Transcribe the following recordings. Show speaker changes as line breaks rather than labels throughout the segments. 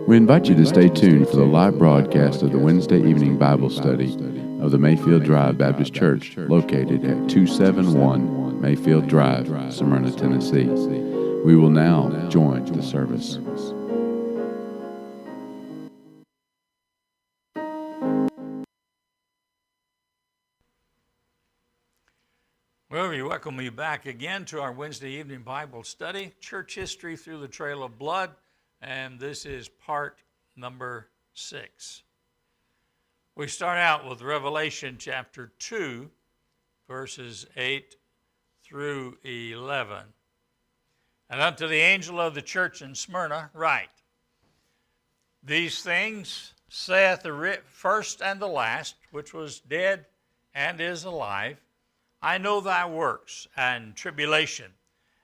We invite you to stay tuned for the live broadcast of the Wednesday evening Bible study of the Mayfield Drive Baptist Church, located at 271 Mayfield Drive, Smyrna, Tennessee. We will now join the service.
Well, we welcome you back again to our Wednesday evening Bible study, Church History Through the Trail of Blood, and this is part number 6. We start out with Revelation chapter 2, verses 8 through 11. And unto the angel of the church in Smyrna write, These things saith the first and the last, which was dead and is alive. I know thy works, and tribulation,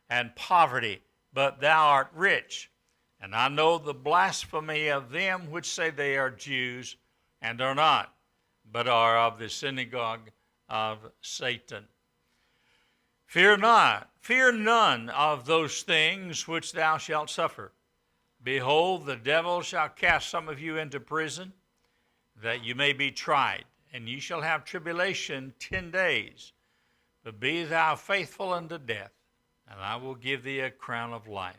and poverty, but thou art rich. And I know the blasphemy of them which say they are Jews, and are not, but are of the synagogue of Satan. Fear not, fear none of those things which thou shalt suffer. Behold, the devil shall cast some of you into prison, that you may be tried, and ye shall have tribulation 10 days. But be thou faithful unto death, and I will give thee a crown of life.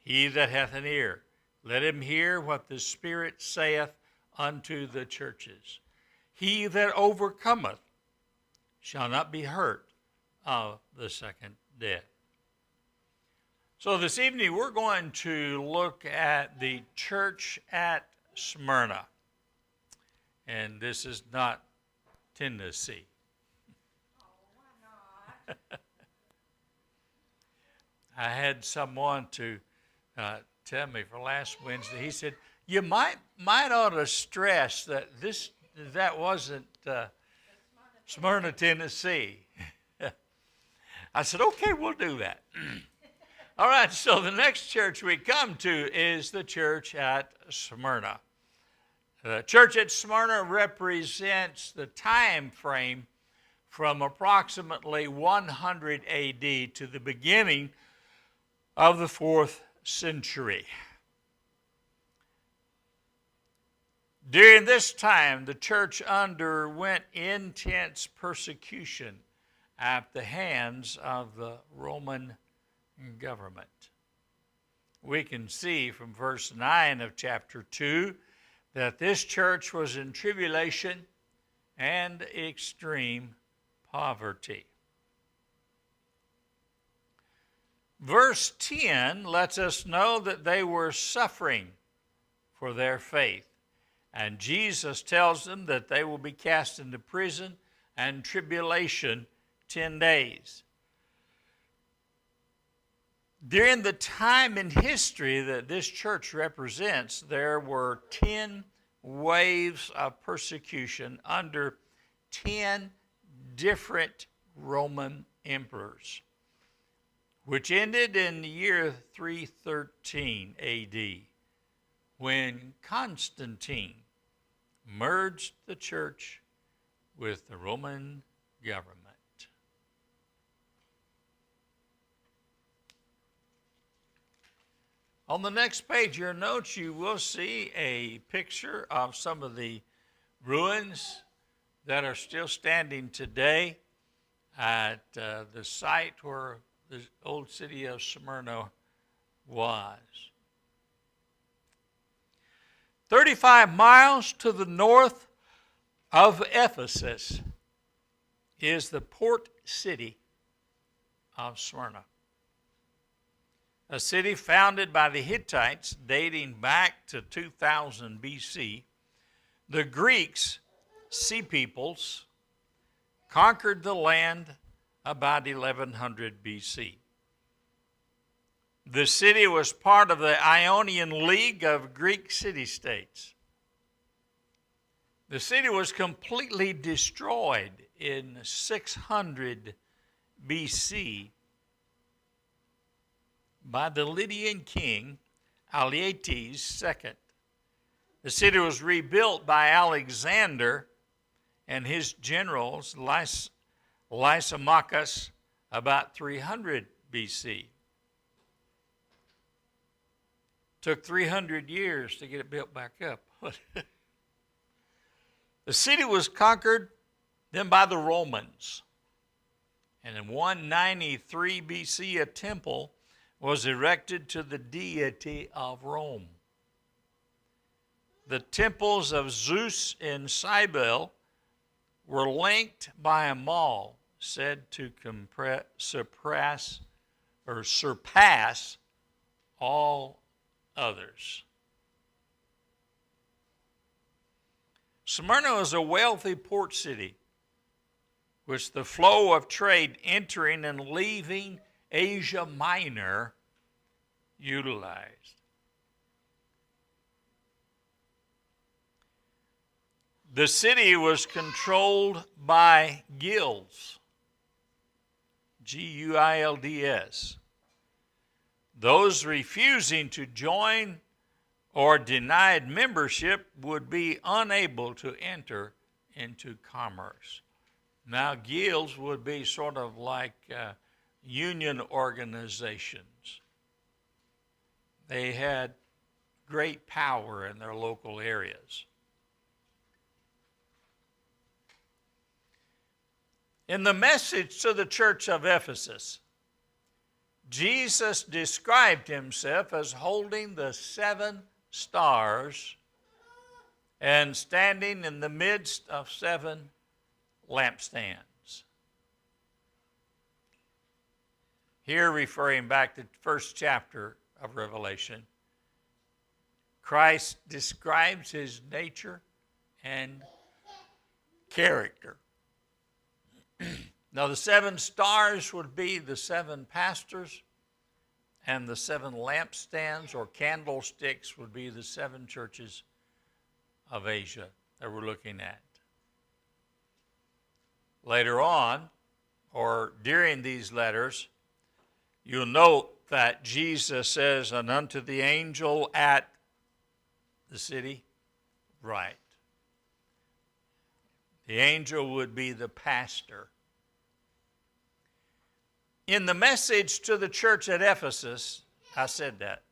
He that hath an ear, let him hear what the Spirit saith unto the churches. He that overcometh shall not be hurt of the second death. So this evening we're going to look at the church at Smyrna. And this is not Tennessee. I had someone to tell me for last Wednesday. He said, "You might ought to stress that that wasn't Smyrna, Tennessee." I said, "Okay, we'll do that." All right. So the next church we come to is the church at Smyrna. The church at Smyrna represents the time frame from approximately 100 A.D. to the beginning of the 4th century. During this time, the church underwent intense persecution at the hands of the Roman government. We can see from verse 9 of chapter 2 that this church was in tribulation and extreme poverty. Verse 10 lets us know that they were suffering for their faith. And Jesus tells them that they will be cast into prison and tribulation 10 days. During the time in history that this church represents, there were 10 waves of persecution under 10 different Roman emperors, which ended in the year 313 A.D., when Constantine merged the church with the Roman government. On the next page of your notes, you will see a picture of some of the ruins that are still standing today at the site where the old city of Smyrna was. 35 miles to the north of Ephesus is the port city of Smyrna, a city founded by the Hittites dating back to 2000 BC. The Greeks, sea peoples, conquered the land about 1100 BC. The city was part of the Ionian League of Greek city-states. The city was completely destroyed in 600 BC by the Lydian king Alyattes II. The city was rebuilt by Alexander and his generals Lysimachus about 300 BC. Took 300 years to get it built back up. The city was conquered then by the Romans. And in 193 BC, a temple was erected to the deity of Rome. The temples of Zeus and Cybele were linked by a mall said to surpass all others. Smyrna was a wealthy port city, which the flow of trade entering and leaving Asia Minor utilized. The city was controlled by guilds, Guilds. Those refusing to join or denied membership would be unable to enter into commerce. Now, guilds would be sort of like union organizations. They had great power in their local areas. In the message to the church of Ephesus, Jesus described himself as holding the 7 stars and standing in the midst of 7 lampstands. Here, referring back to the first chapter of Revelation, Christ describes his nature and character. Now, the 7 stars would be the 7 pastors, and the 7 lampstands or candlesticks would be the 7 churches of Asia that we're looking at. Later on, or during these letters, you'll note that Jesus says, and unto the angel at the city, right. The angel would be the pastor. In the message to the church at Ephesus, I said that.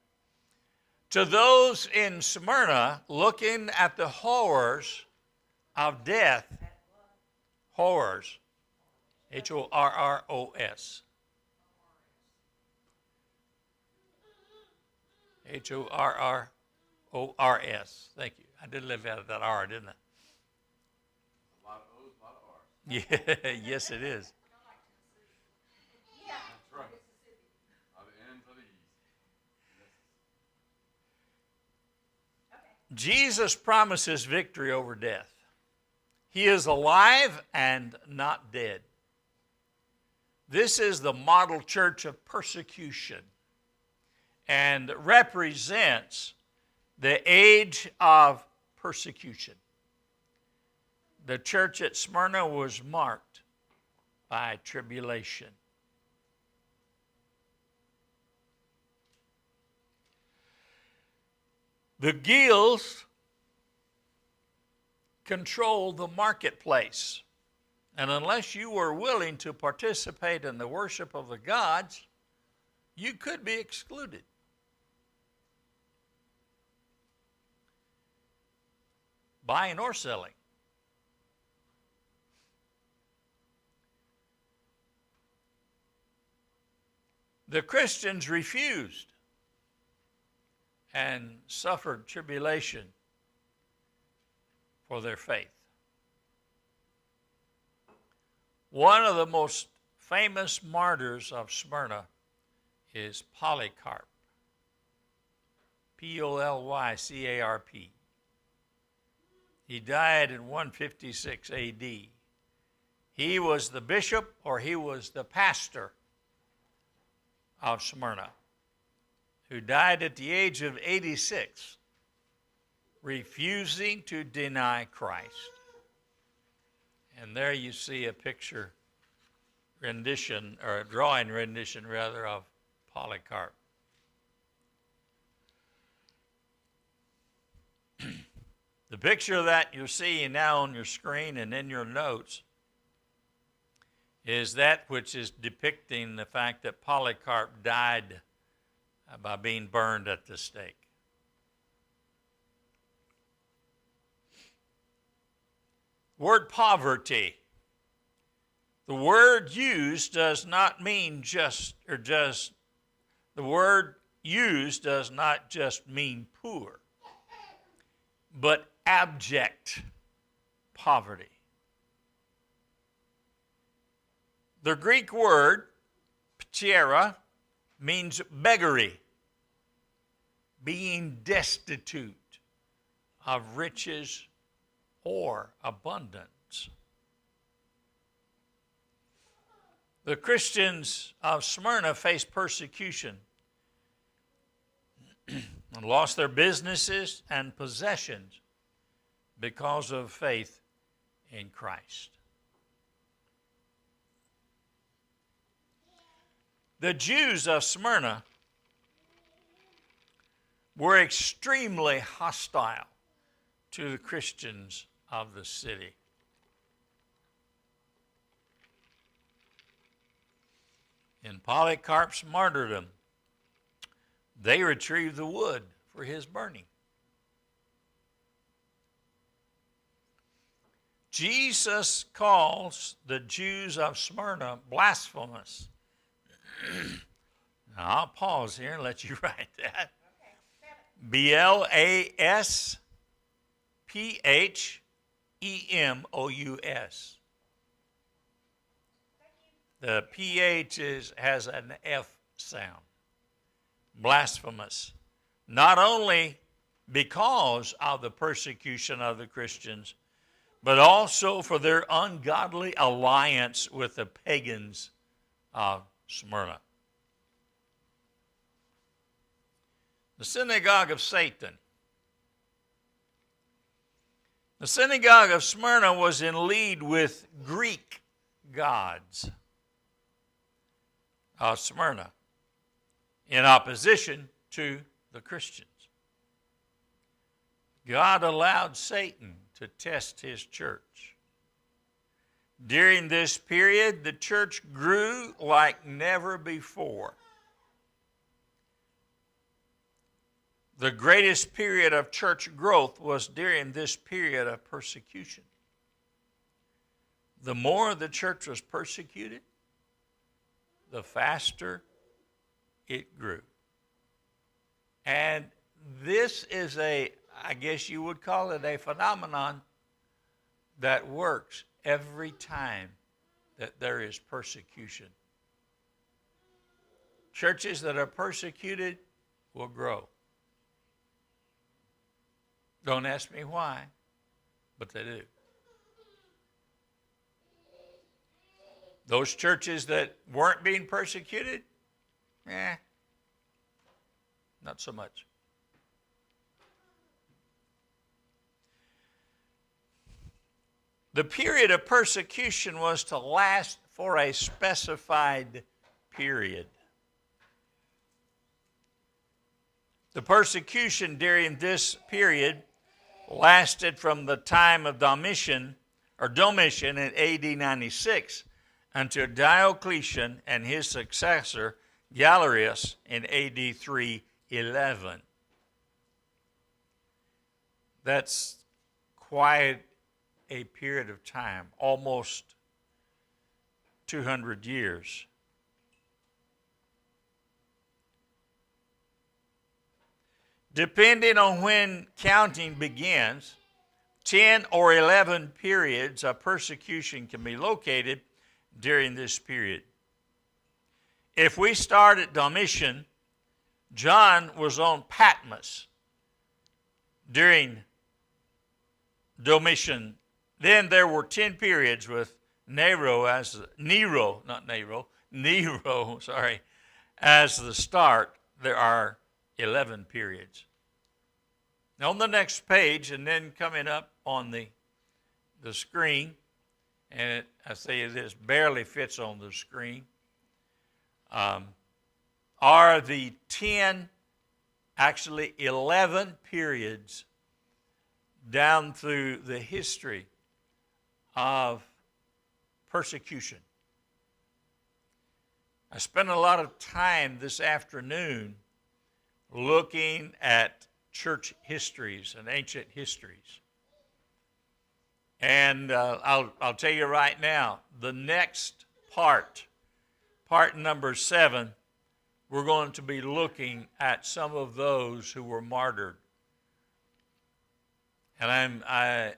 To those in Smyrna looking at the horrors of death, horrors, Horrors. Horrors. Thank you. I did live out of that R, didn't I?
A lot of O's, a lot of R's.
Yeah, yes it is.
That's right. Are the N's or the E's?
Jesus promises victory over death. He is alive and not dead. This is the model church of persecution and represents the age of persecution. The church at Smyrna was marked by tribulation. The guilds controlled the marketplace. And unless you were willing to participate in the worship of the gods, you could be excluded. Buying or selling. The Christians refused and suffered tribulation for their faith. One of the most famous martyrs of Smyrna is Polycarp. Polycarp. He died in 156 AD. He was the bishop, or he was the pastor of Smyrna, who died at the age of 86, refusing to deny Christ. And there you see a picture rendition, or a drawing rendition rather, of Polycarp. The picture that you're seeing now on your screen and in your notes is that which is depicting the fact that Polycarp died by being burned at the stake. Word poverty. The word used does not mean the word used does not just mean poor, but abject poverty. The Greek word, ptera, means beggary, being destitute of riches or abundance. The Christians of Smyrna faced persecution and lost their businesses and possessions because of faith in Christ. The Jews of Smyrna were extremely hostile to the Christians of the city. In Polycarp's martyrdom, they retrieved the wood for his burning. Jesus calls the Jews of Smyrna blasphemous. Now, I'll pause here and let you write that. B-L-A-S-P-H-E-M-O-U-S. The PH has an F sound. Blasphemous. Not only because of the persecution of the Christians, but also for their ungodly alliance with the pagans of Smyrna. The synagogue of Satan. The synagogue of Smyrna was in league with Greek gods of Smyrna in opposition to the Christians. God allowed Satan to test his church. During this period, the church grew like never before. The greatest period of church growth was during this period of persecution. The more the church was persecuted, the faster it grew. And this is I guess you would call it a phenomenon that works every time that there is persecution. Churches that are persecuted will grow. Don't ask me why, but they do. Those churches that weren't being persecuted, not so much. The period of persecution was to last for a specified period. The persecution during this period lasted from the time of Domitian in AD 96 until Diocletian and his successor Galerius in AD 311. That's quite a period of time, almost 200 years. Depending on when counting begins, 10 or 11 periods of persecution can be located during this period. If we start at Domitian, John was on Patmos during Domitian. Then there were 10 periods with Nero as the start. There are 11 periods. Now on the next page, and then coming up on the screen, and I say this barely fits on the screen, are the 11 periods down through the history of persecution. I spent a lot of time this afternoon looking at church histories and ancient histories. And I'll tell you right now, the next part number 7, we're going to be looking at some of those who were martyred. And I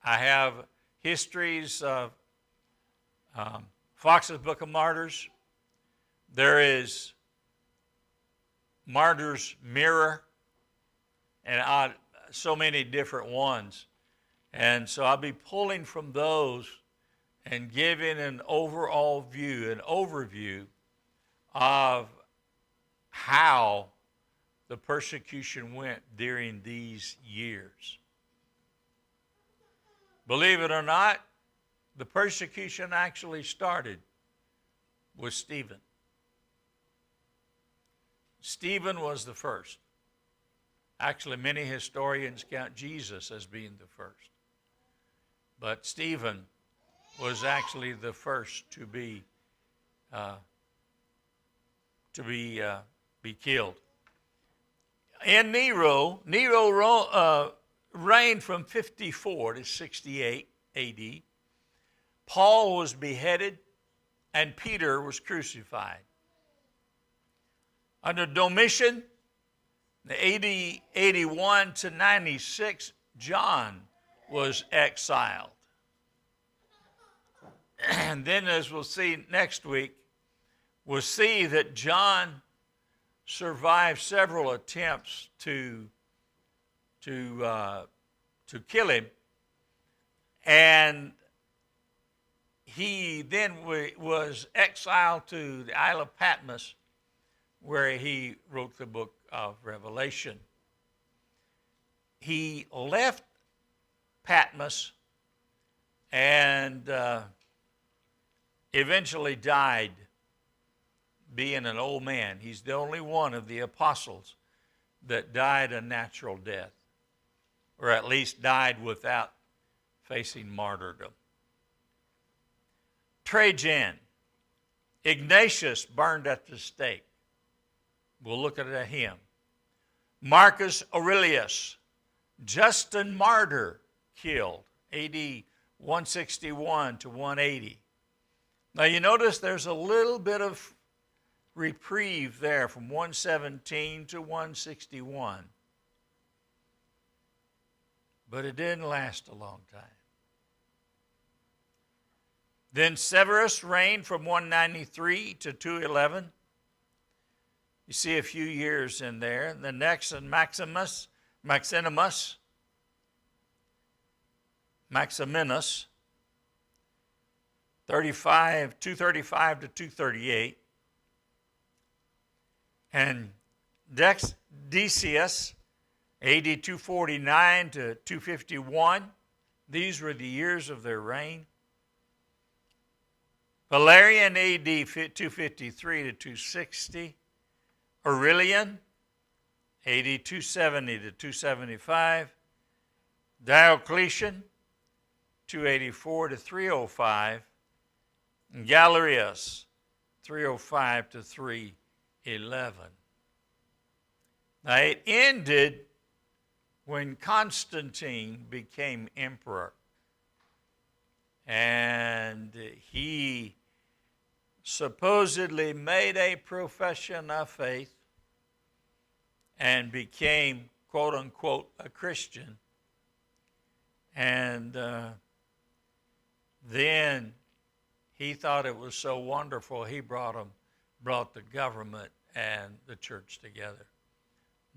have histories of Fox's Book of Martyrs. There is Martyr's Mirror, and so many different ones. And so I'll be pulling from those and giving an overall view, an overview of how the persecution went during these years. Believe it or not, the persecution actually started with Stephen. Stephen was the first. Actually, many historians count Jesus as being the first. But Stephen was actually the first to be killed. And Nero reigned from 54 to 68 A.D. Paul was beheaded, and Peter was crucified. Under Domitian, the 81 to 96, John was exiled. And then, as we'll see next week, we'll see that John survived several attempts to kill him, and he then was exiled to the Isle of Patmos, where he wrote the book of Revelation. He left Patmos and eventually died being an old man. He's the only one of the apostles that died a natural death, or at least died without facing martyrdom. Trajan, Ignatius burned at the stake. We'll look at him. Marcus Aurelius, Justin Martyr killed, AD 161 to 180. Now you notice there's a little bit of reprieve there from 117 to 161. But it didn't last a long time. Then Severus reigned from 193 to 211. You see a few years in there. The next is Maximinus, 235 to 238. And Decius, AD 249 to 251. These were the years of their reign. Valerian, AD 253 to 260. Aurelian, AD 270 to 275. Diocletian, 284 to 305. And Galerius, 305 to 311. Now it ended when Constantine became emperor. And he supposedly made a profession of faith and became, quote unquote, a Christian. And then he thought it was so wonderful, he brought the government and the church together.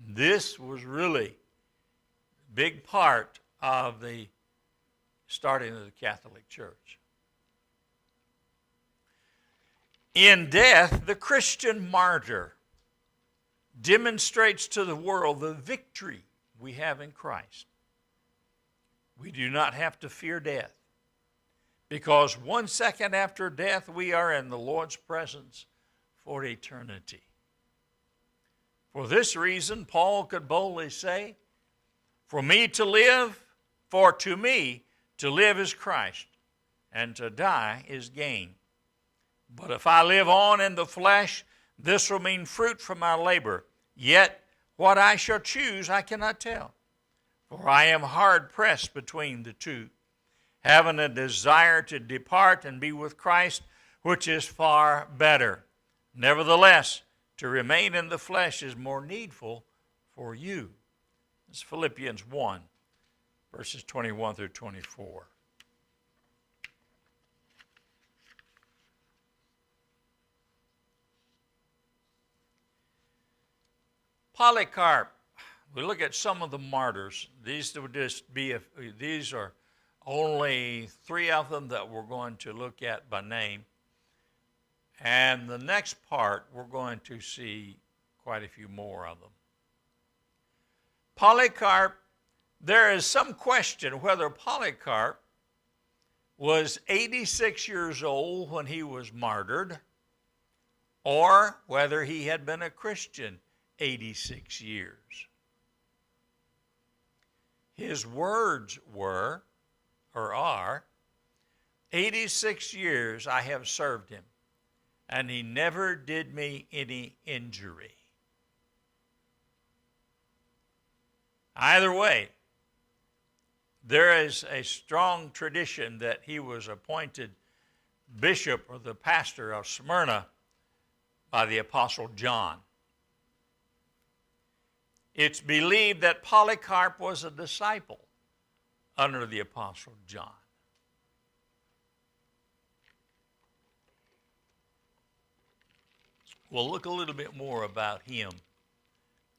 This was really a big part of the starting of the Catholic Church. In death, the Christian martyr demonstrates to the world the victory we have in Christ. We do not have to fear death, because 1 second after death, we are in the Lord's presence for eternity. For this reason, Paul could boldly say, for to me to live is Christ, and to die is gain. But if I live on in the flesh, this will mean fruit from my labor. Yet what I shall choose I cannot tell. For I am hard pressed between the two, having a desire to depart and be with Christ, which is far better. Nevertheless, to remain in the flesh is more needful for you. It's Philippians 1, verses 21 through 24. Polycarp. We look at some of the martyrs. These are only 3 of them that we're going to look at by name. And the next part, we're going to see quite a few more of them. Polycarp, there is some question whether Polycarp was 86 years old when he was martyred, or whether he had been a Christian 86 years. His words were, or are, 86 years I have served him, and he never did me any injury. Either way, there is a strong tradition that he was appointed bishop or the pastor of Smyrna by the Apostle John. It's believed that Polycarp was a disciple under the Apostle John. We'll look a little bit more about him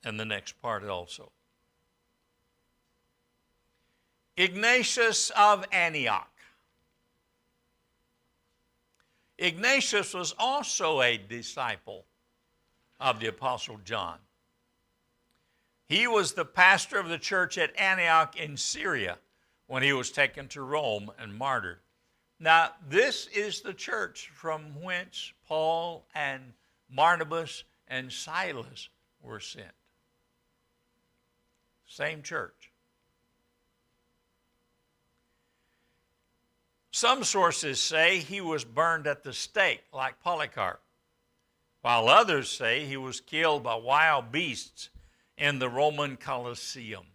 in the next part also. Ignatius of Antioch. Ignatius was also a disciple of the Apostle John. He was the pastor of the church at Antioch in Syria when he was taken to Rome and martyred. Now, this is the church from whence Paul and Barnabas and Silas were sent. Same church. Some sources say he was burned at the stake like Polycarp, while others say he was killed by wild beasts in the Roman Colosseum.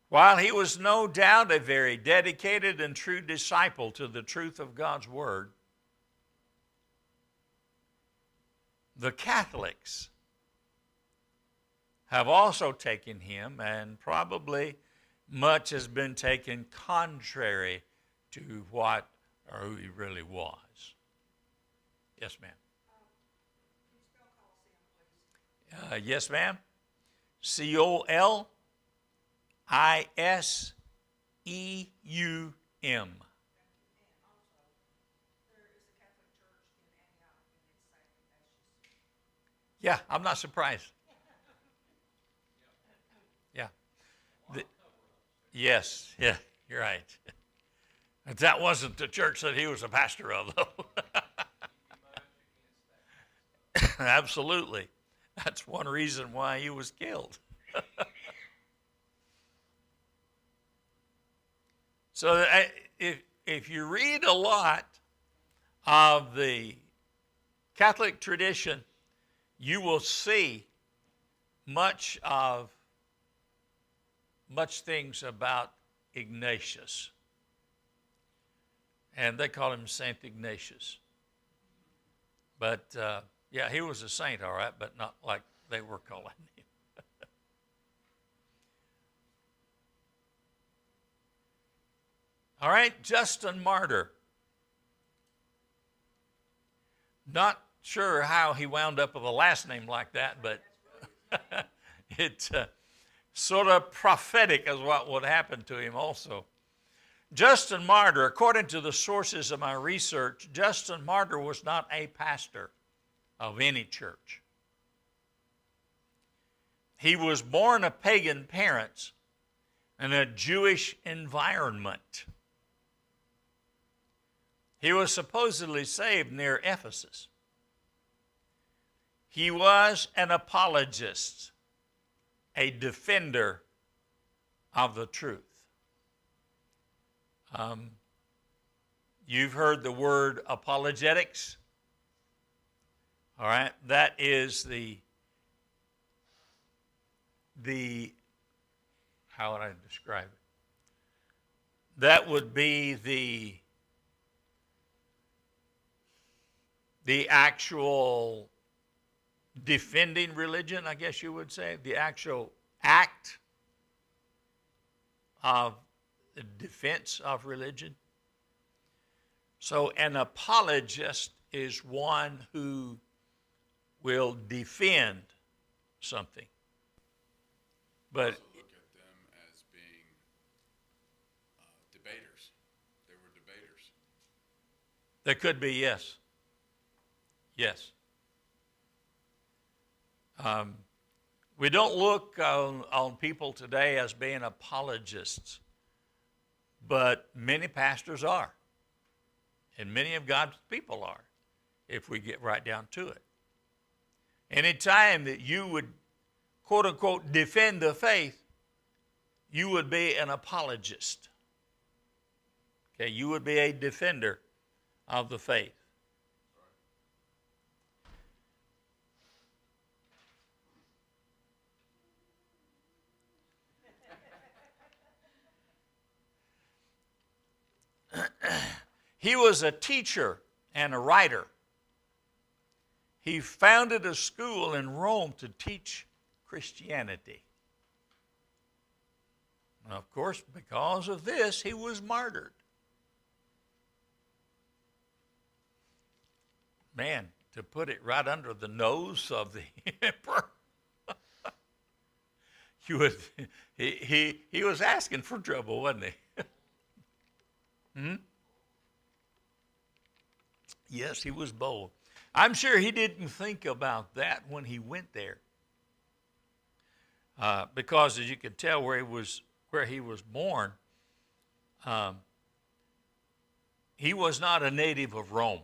While he was no doubt a very dedicated and true disciple to the truth of God's Word, the Catholics have also taken him, and probably much has been taken contrary to what or who he really was. Yes, ma'am.
Can you spell Coliseum, please?
Yes, ma'am. Colisium.
And also, there is a Catholic church in Antioch, and it's St. Ignatius.
Yeah, I'm not surprised. Yeah. Yes, yeah, you're right. That wasn't the church that he was a pastor of, though. Absolutely. That's one reason why he was killed. So if you read a lot of the Catholic tradition, you will see much things about Ignatius. And they call him Saint Ignatius. But yeah, he was a saint, all right, but not like they were calling him. All right, Justin Martyr. Not sure how he wound up with a last name like that, but it's sort of prophetic as what would happen to him also. Justin Martyr, according to the sources of my research, Justin Martyr was not a pastor of any church. He was born of pagan parents in a Jewish environment. He was supposedly saved near Ephesus. He was an apologist, a defender of the truth. You've heard the word apologetics. All right, that is the how would I describe it? That would be the actual defending religion, I guess you would say, the actual act of the defense of religion. So an apologist is one who will defend something. But
Also look at them as being debaters. They were debaters.
there could be, yes. Yes. We don't look on people today as being apologists, but many pastors are. And many of God's people are, if we get right down to it. Any time that you would, quote unquote, defend the faith, you would be an apologist. Okay, you would be a defender of the faith. He was a teacher and a writer. He founded a school in Rome to teach Christianity. And of course, because of this, he was martyred. Man, to put it right under the nose of the emperor. He was asking for trouble, wasn't he? Yes, he was bold. I'm sure he didn't think about that when he went there. Because as you can tell where he was born, he was not a native of Rome.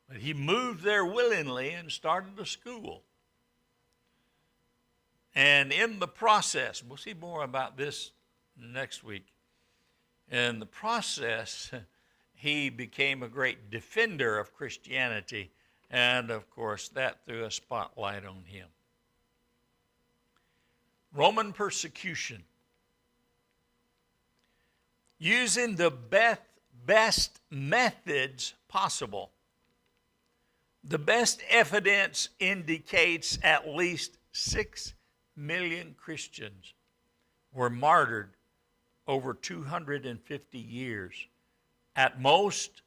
But he moved there willingly and started a school. And in the process, we'll see more about this next week. In the process, he became a great defender of Christianity, and of course that threw a spotlight on him. Roman persecution. Using the best methods possible. The best evidence indicates at least 6 million Christians were martyred over 250 years. At most,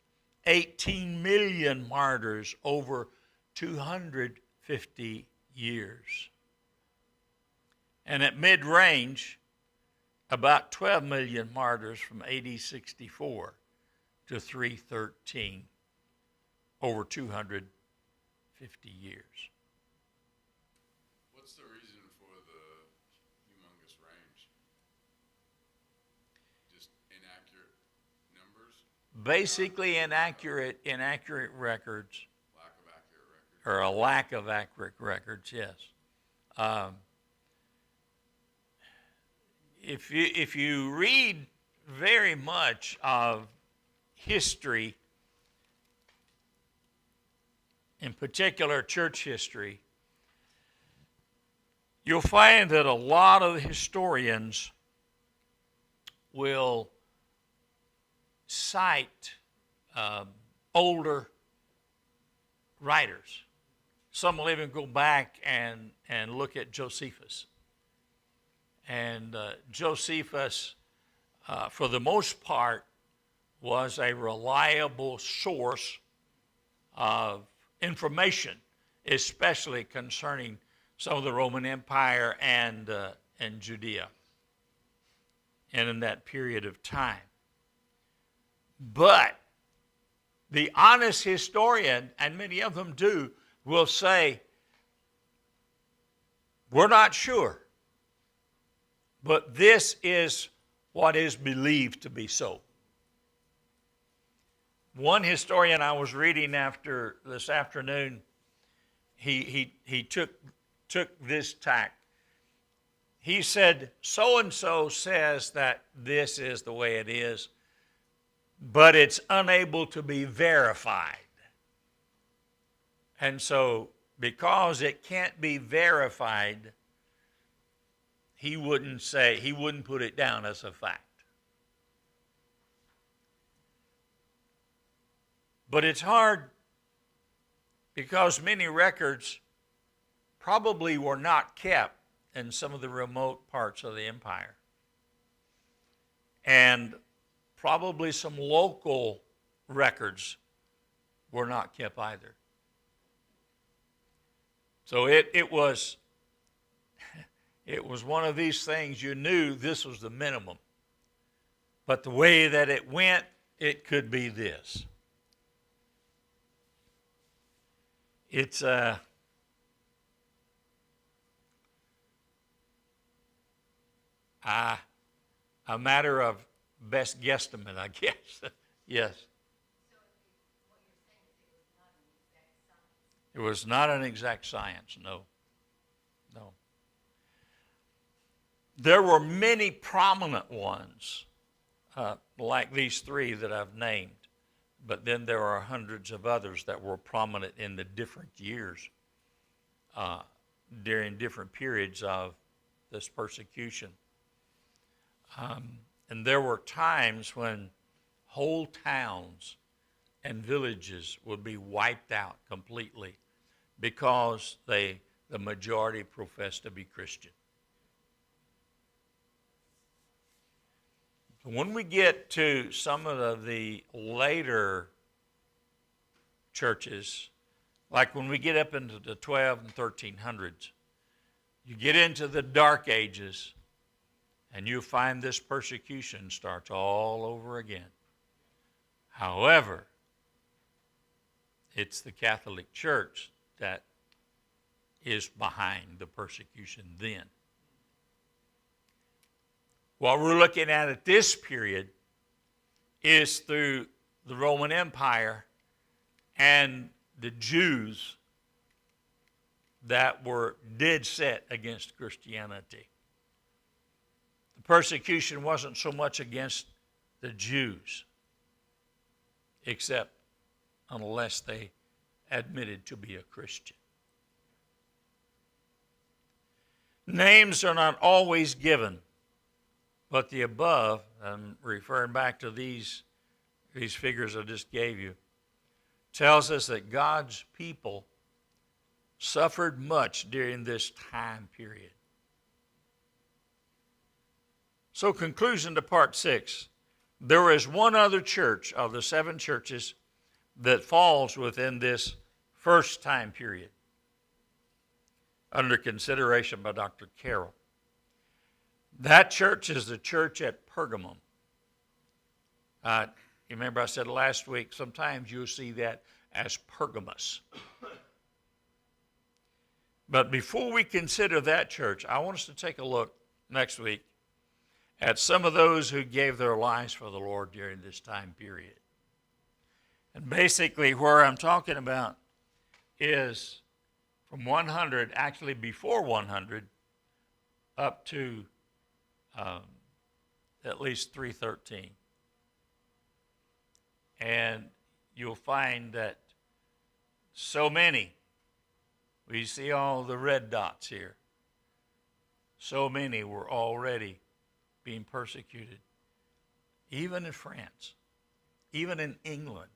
18 million martyrs over 250 years. And at mid-range, about 12 million martyrs from AD 64 to 313, over 250 years.
What's the reason for the humongous range? Just inaccurate numbers?
Basically inaccurate records.
Lack of accurate records?
Or a lack of accurate records, yes. If you read very much of history, in particular church history, you'll find that a lot of historians will cite older writers. Some will even go back and look at Josephus. And Josephus, for the most part, was a reliable source of information, especially concerning some of the Roman Empire and Judea, and in that period of time. But the honest historian, and many of them do, will say, we're not sure, but this is what is believed to be so. One historian I was reading after this afternoon, he took this tack. He said, so-and-so says that this is the way it is, but it's unable to be verified. And so, because it can't be verified, he wouldn't put it down as a fact. But it's hard because many records probably were not kept in some of the remote parts of the empire. And probably some local records were not kept either. So it was one of these things you knew this was the minimum. But the way that it went, it could be this. It's a matter of best guesstimate, I guess. Yes.
So what you're saying is
It was not an exact science, no. No. There were many prominent ones, like these three that I've named, but then there are hundreds of others that were prominent in the different years during different periods of this persecution. And there were times when whole towns and villages would be wiped out completely because the majority professed to be Christian. When we get to some of the later churches, like when we get up into the 12 and 1300s, you get into the Dark Ages, and you find this persecution starts all over again. However, it's the Catholic Church that is behind the persecution then. What we're looking at this period is through the Roman Empire and the Jews that were dead set against Christianity. The persecution wasn't so much against the Jews, except unless they admitted to be a Christian. Names are not always given, but the above, I'm referring back to these figures I just gave you, tells us that God's people suffered much during this time period. So, conclusion to part 6. There is one other church of the 7 churches that falls within this first time period under consideration by Dr. Carroll. That church is the church at Pergamum. You remember I said last week, sometimes you'll see that as Pergamus. But before we consider that church, I want us to take a look next week at some of those who gave their lives for the Lord during this time period. And basically where I'm talking about is from 100, actually before 100, up to at least 313. And you'll find that so many, we see all the red dots here, so many were already being persecuted, even in France, even in England.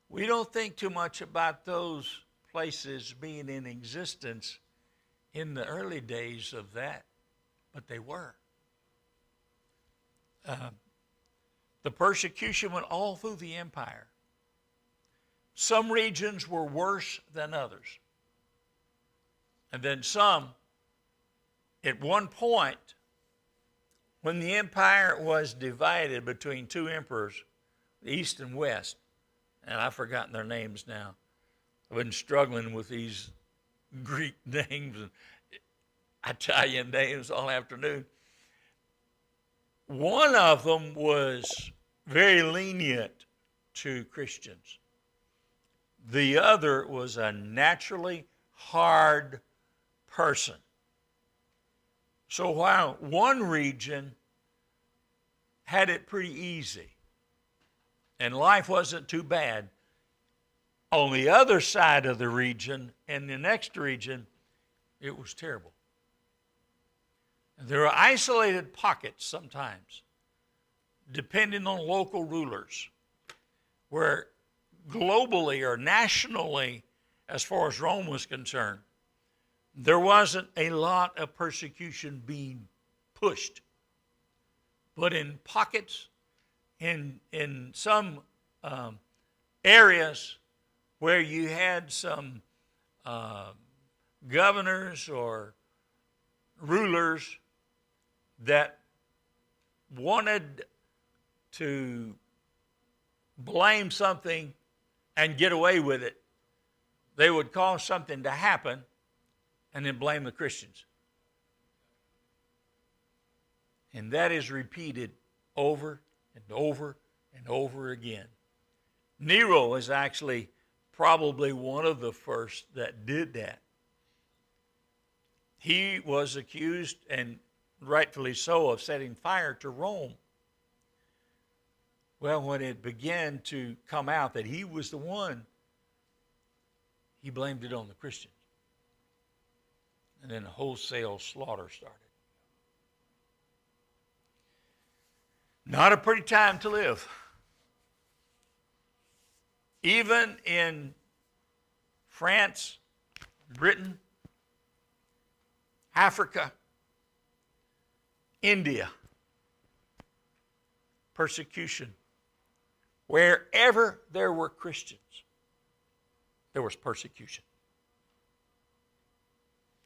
We don't think too much about those places being in existence in the early days of that, but they were. The persecution went all through the empire. Some regions were worse than others. And then some, at one point, when the empire was divided between 2 emperors, the East and West, and I've forgotten their names now. I've been struggling with these Greek names and Italian names all afternoon. One of them was very lenient to Christians. The other was a naturally hard person. So while one region had it pretty easy and life wasn't too bad, On the other side of the region, in the next region, it was terrible. There are isolated pockets sometimes, depending on local rulers, where globally or nationally, as far as Rome was concerned, there wasn't a lot of persecution being pushed. But in pockets, in some areas where you had some governors or rulers that wanted to blame something and get away with it, they would cause something to happen and then blame the Christians. And that is repeated over and over and over again. Nero is actually probably one of the first that did that. He was accused, and rightfully so, of setting fire to Rome. Well, when it began to come out that he was the one, he blamed it on the Christians. And then wholesale slaughter started. Not a pretty time to live. Even in France, Britain, Africa, India, persecution. Wherever there were Christians, there was persecution.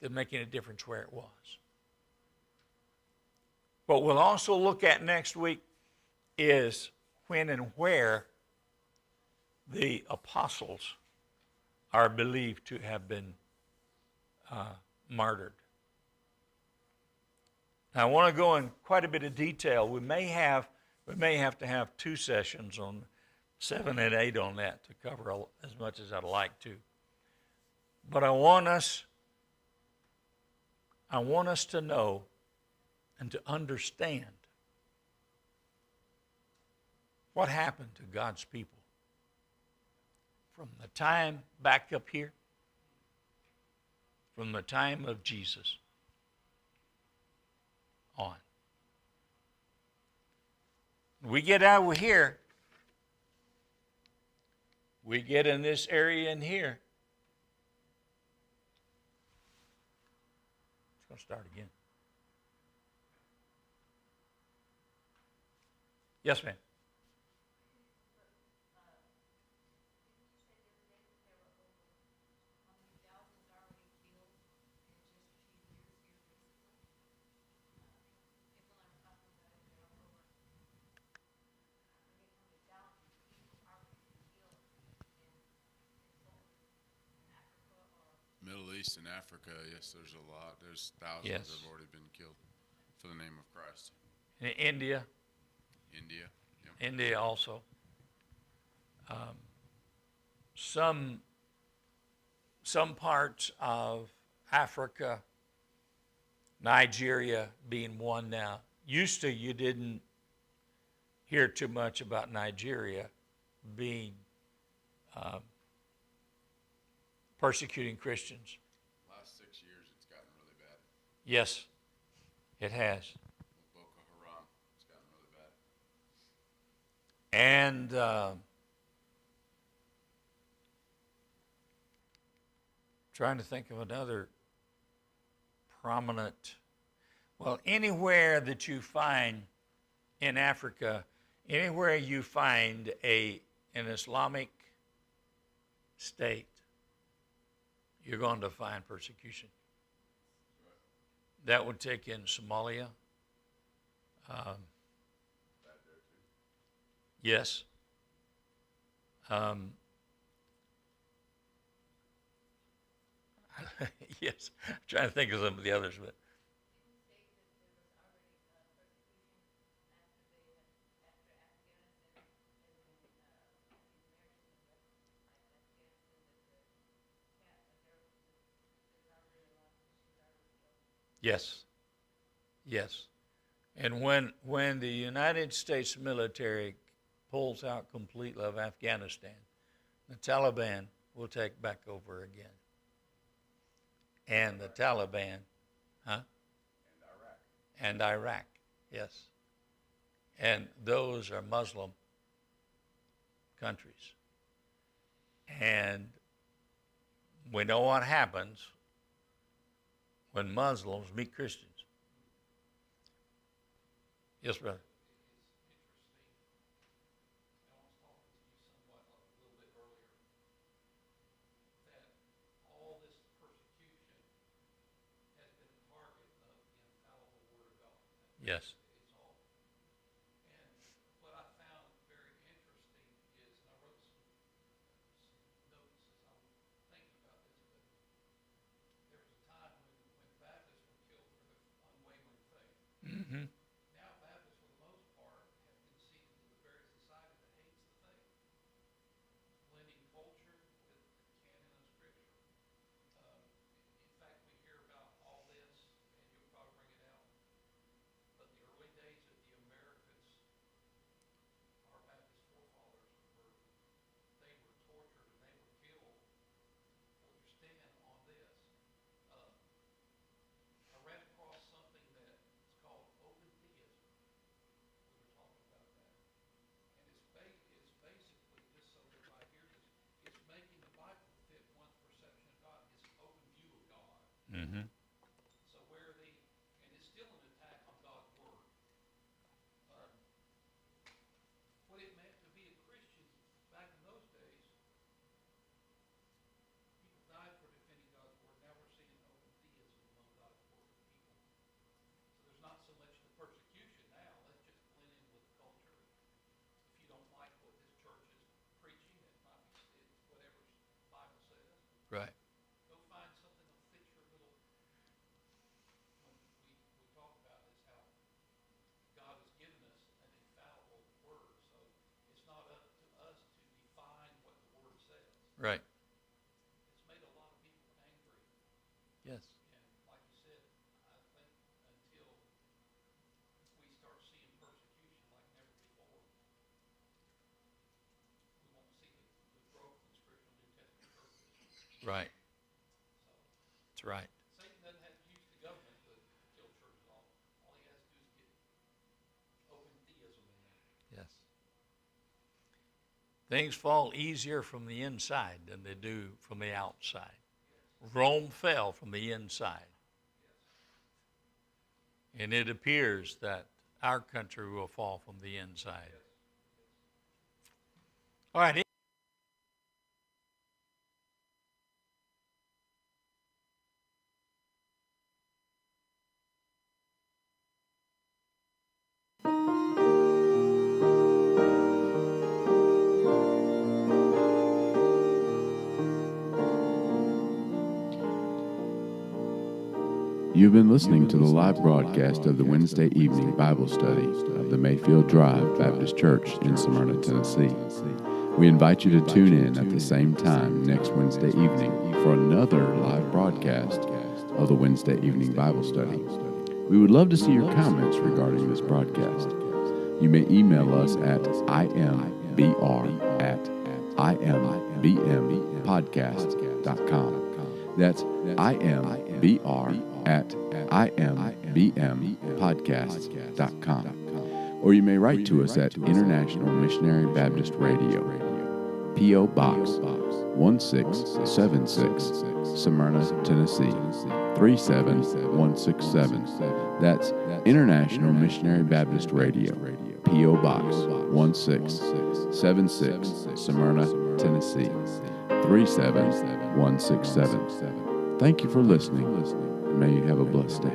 Didn't make any difference where it was. What we'll also look at next week is when and where the apostles are believed to have been martyred. Now, I want to go in quite a bit of detail. We may have to have 2 sessions on 7 and 8 on that to cover as much as I'd like to. But I want us to know and to understand what happened to God's people from the time back up here, from the time of Jesus on. We get out of here, we get in this area in here. It's going to start again. Yes, ma'am.
Middle East and Africa, yes, there's a lot. There's thousands
Yes.
that have already been killed for the name of Christ.
In India.
India. Yep.
India also. Some parts of Africa, Nigeria being one now. Used to, you didn't hear too much about Nigeria being persecuting Christians.
Last 6 years, it's gotten really bad.
Yes, it has.
With Boko Haram, it's gotten really bad.
And trying to think of another prominent, well, anywhere that you find in Africa, anywhere you find an Islamic state, you're going to find persecution. That would take in Somalia. Yes. Yes. I'm trying to think of some of the others, but yes. Yes. And when the United States military pulls out completely of Afghanistan, the Taliban will take back over again. And the Taliban, huh? And Iraq, yes. And those are Muslim countries. And we know what happens when Muslims meet Christians. Yes, brother. Yes. Mm-hmm. Mm-hmm. Right. Right. Yes. Right. That's right. Yes. Things fall easier from the inside than they do from the outside. Rome fell from the inside. And it appears that our country will fall from the inside. All right.
You've been listening to the live broadcast of the Wednesday evening Bible study of the Mayfield Drive Baptist Church in Smyrna, Tennessee. We invite you to tune in at the same time next Wednesday evening for another live broadcast of the Wednesday evening Bible study. We would love to see your comments regarding this broadcast. You may email us at imbr@imbmpodcast.com. That's imbr@imbmpodcast.com. Or you may write to us at International Missionary Baptist Radio, P.O. Box 1676, Smyrna, Tennessee 37167. That's International Missionary Baptist Radio, P.O. Box 1676, Smyrna, Tennessee 37167. Thank you for listening, and may you have a blessed day.